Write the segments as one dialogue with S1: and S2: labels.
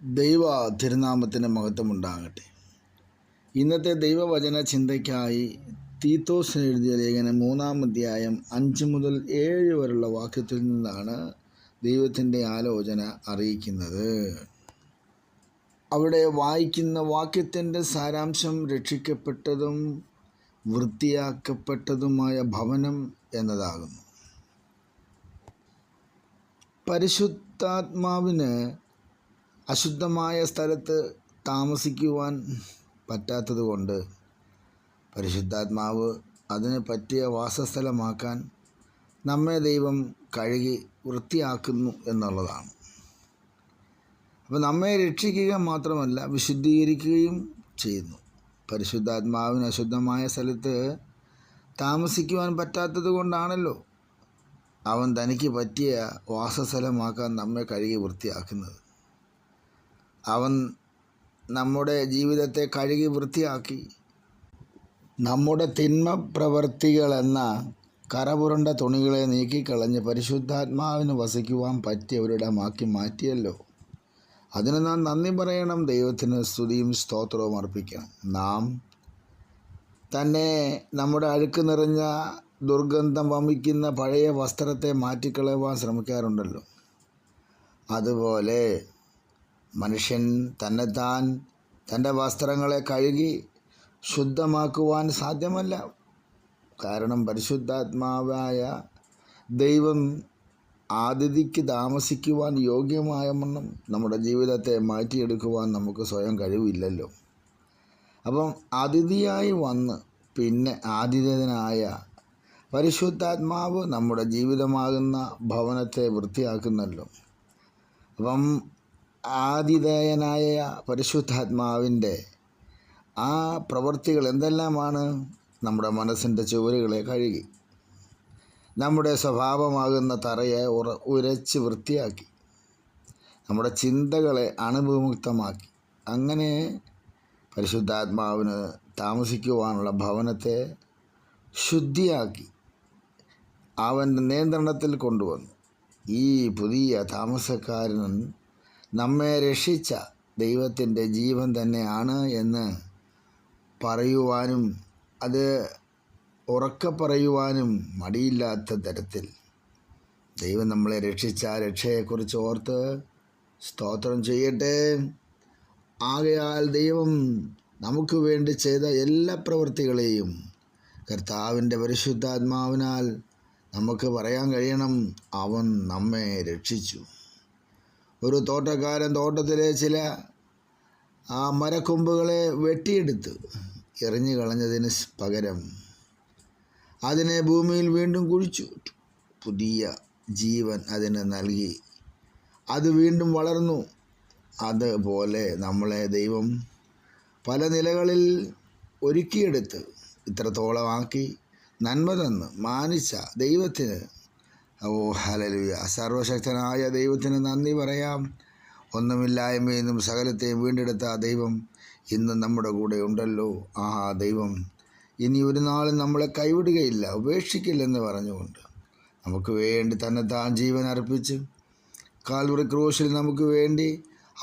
S1: ദൈവ തിരുനാമത്തിന് മഹത്വമുണ്ടാകട്ടെ. ഇന്നത്തെ ദൈവവചന ചിന്തയ്ക്കായി തീത്തോസിന് എഴുതിയ ലേഖനം 3-ാം അധ്യായം 5 മുതൽ 7 വരെയുള്ള വാക്യത്തിൽ നിന്നാണ് ദൈവത്തിൻ്റെ ആലോചന അറിയിക്കുന്നത്. അവിടെ വായിക്കുന്ന വാക്യത്തിൻ്റെ സാരാംശം രക്ഷിക്കപ്പെട്ടതും വൃത്തിയാക്കപ്പെട്ടതുമായ ഭവനം എന്നതാകുന്നു. പരിശുദ്ധാത്മാവിന് അശുദ്ധമായ സ്ഥലത്ത് താമസിക്കുവാൻ പറ്റാത്തതുകൊണ്ട് പരിശുദ്ധാത്മാവ് അതിന് പറ്റിയ വാസസ്ഥലമാക്കാൻ നമ്മെ ദൈവം കഴുകി വൃത്തിയാക്കുന്നു എന്നുള്ളതാണ്. അപ്പോൾ നമ്മെ രക്ഷിക്കുക മാത്രമല്ല വിശുദ്ധീകരിക്കുകയും ചെയ്യുന്നു. പരിശുദ്ധാത്മാവിന് അശുദ്ധമായ സ്ഥലത്ത് താമസിക്കുവാൻ പറ്റാത്തത് കൊണ്ടാണല്ലോ അവൻ തനിക്ക് പറ്റിയ വാസസ്ഥലമാക്കാൻ നമ്മെ കഴുകി വൃത്തിയാക്കുന്നത്. അവൻ നമ്മുടെ ജീവിതത്തെ കഴുകി വൃത്തിയാക്കി നമ്മുടെ തിന്മ പ്രവൃത്തികളെന്ന കറപുരണ്ട തുണികളെ നീക്കിക്കളഞ്ഞ് പരിശുദ്ധാത്മാവിന് വസിക്കുവാൻ പറ്റിയവരിടമാക്കി മാറ്റിയല്ലോ. അതിന് നാം നന്ദി പറയണം, ദൈവത്തിന് സ്തുതിയും സ്തോത്രവും അർപ്പിക്കണം. നാം തന്നെ നമ്മുടെ അഴുക്ക് നിറഞ്ഞ ദുർഗന്ധം വമിക്കുന്ന പഴയ വസ്ത്രത്തെ മാറ്റിക്കളയുവാൻ ശ്രമിക്കാറുണ്ടല്ലോ. അതുപോലെ മനുഷ്യൻ തന്നെത്താൻ തൻ്റെ വസ്ത്രങ്ങളെ കഴുകി ശുദ്ധമാക്കുവാൻ സാധ്യമല്ല. കാരണം പരിശുദ്ധാത്മാവായ ദൈവം അതിഥിക്ക് താമസിക്കുവാൻ യോഗ്യമായ വണ്ണം നമ്മുടെ ജീവിതത്തെ മാറ്റിയെടുക്കുവാൻ നമുക്ക് സ്വയം കഴിവില്ലല്ലോ. അപ്പം അതിഥിയായി വന്ന് പിന്നെ ആതിഥേയനായ പരിശുദ്ധാത്മാവ് നമ്മുടെ ജീവിതമാകുന്ന ഭവനത്തെ വൃത്തിയാക്കുന്നല്ലോ. അപ്പം ആതിഥേയനായ പരിശുദ്ധാത്മാവിൻ്റെ ആ പ്രവൃത്തികൾ എന്തെല്ലാമാണ്? നമ്മുടെ മനസ്സിൻ്റെ ചുവരുകളെ കഴുകി, നമ്മുടെ സ്വഭാവമാകുന്ന തറയെ ഉരച്ച് വൃത്തിയാക്കി, നമ്മുടെ ചിന്തകളെ അണുവിമുക്തമാക്കി. അങ്ങനെ പരിശുദ്ധാത്മാവിന് താമസിക്കുവാനുള്ള ഭവനത്തെ ശുദ്ധിയാക്കി അവൻ്റെ നിയന്ത്രണത്തിൽ കൊണ്ടുവന്നു. ഈ പുതിയ താമസക്കാരൻ നമ്മെ രക്ഷിച്ച ദൈവത്തിൻ്റെ ജീവൻ തന്നെയാണ് എന്ന് പറയുവാനും അത് ഉറക്കെ പറയുവാനും മടിയില്ലാത്ത തരത്തിൽ ദൈവം നമ്മളെ രക്ഷിച്ച രക്ഷയെക്കുറിച്ച് ഓർത്ത് സ്തോത്രം ചെയ്യട്ടെ. ആകയാൽ ദൈവം നമുക്ക് വേണ്ടി ചെയ്ത എല്ലാ പ്രവൃത്തികളെയും കർത്താവിൻ്റെ പരിശുദ്ധാത്മാവിനാൽ നമുക്ക് പറയാൻ കഴിയണം, അവൻ നമ്മെ രക്ഷിച്ചു. ഒരു തോട്ടക്കാരൻ തോട്ടത്തിലെ ചില മരക്കൊമ്പുകളെ വെട്ടിയെടുത്ത് എറിഞ്ഞു കളഞ്ഞതിന് പകരം അതിനെ ഭൂമിയിൽ വീണ്ടും കുഴിച്ചു, പുതിയ ജീവൻ അതിന് നൽകി. അത് വീണ്ടും വളർന്നു. അതുപോലെ നമ്മളെ ദൈവം പല നിലകളിൽ ഒരുക്കിയെടുത്ത് ഇത്രത്തോളമാക്കി നന്മ തന്ന് മാനിച്ച ദൈവത്തിന് ഹല്ലേലൂയ, സർവശക്തനായ ദൈവത്തിന് നന്ദി പറയാം. ഒന്നുമില്ലായ്മയിൽ നിന്നും സകലത്തെയും വീണ്ടെടുത്ത ആ ദൈവം ഇന്ന് നമ്മുടെ കൂടെ ഉണ്ടല്ലോ. ആ ദൈവം ഇനി ഒരു നാളും നമ്മളെ കൈവിടുകയില്ല, ഉപേക്ഷിക്കില്ലെന്ന് പറഞ്ഞുകൊണ്ട് നമുക്ക് വേണ്ടി തന്നെത്താൻ ജീവൻ അർപ്പിച്ച് കാൽവറി ക്രൂശിൽ നമുക്ക് വേണ്ടി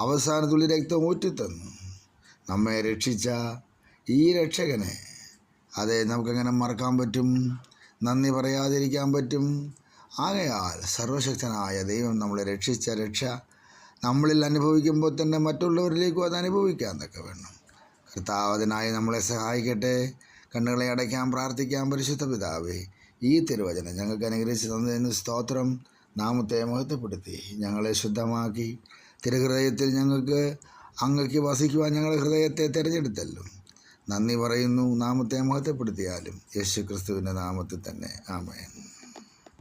S1: അവസാന തുള്ളി രക്തം ഊറ്റിത്തന്നു നമ്മെ രക്ഷിച്ച ഈ രക്ഷകനെ അതെ നമുക്കെങ്ങനെ മറക്കാൻ പറ്റും? നന്ദി പറയാതിരിക്കാൻ പറ്റും? ആകയാൽ സർവശക്തനായ ദൈവം നമ്മളെ രക്ഷിച്ച രക്ഷ നമ്മളിൽ അനുഭവിക്കുമ്പോൾ തന്നെ മറ്റുള്ളവരിലേക്കും അത് അനുഭവിക്കാമെന്നൊക്കെ വേണം. കർത്താവ് അതിനായി നമ്മളെ സഹായിക്കട്ടെ. കണ്ണുകളെ അടയ്ക്കാൻ പ്രാർത്ഥിക്കാം. പരിശുദ്ധ പിതാവേ, ഈ തിരുവചനം ഞങ്ങൾക്ക് അനുഗ്രഹിച്ച് തന്നതിന് സ്തോത്രം. നാമത്തെ മഹത്വപ്പെടുത്തി ഞങ്ങളെ ശുദ്ധമാക്കി തിരുഹൃദയത്തിൽ ഞങ്ങൾക്ക് അങ്ങക്ക് വസിക്കുവാൻ ഞങ്ങളുടെ ഹൃദയത്തെ തിരഞ്ഞെടുത്തല്ലോ. നന്ദി പറയുന്നു. നാമത്തെ മഹത്വപ്പെടുത്തിയാലും യേശു ക്രിസ്തുവിൻ്റെ നാമത്തിൽ തന്നെ. ആമേൻ.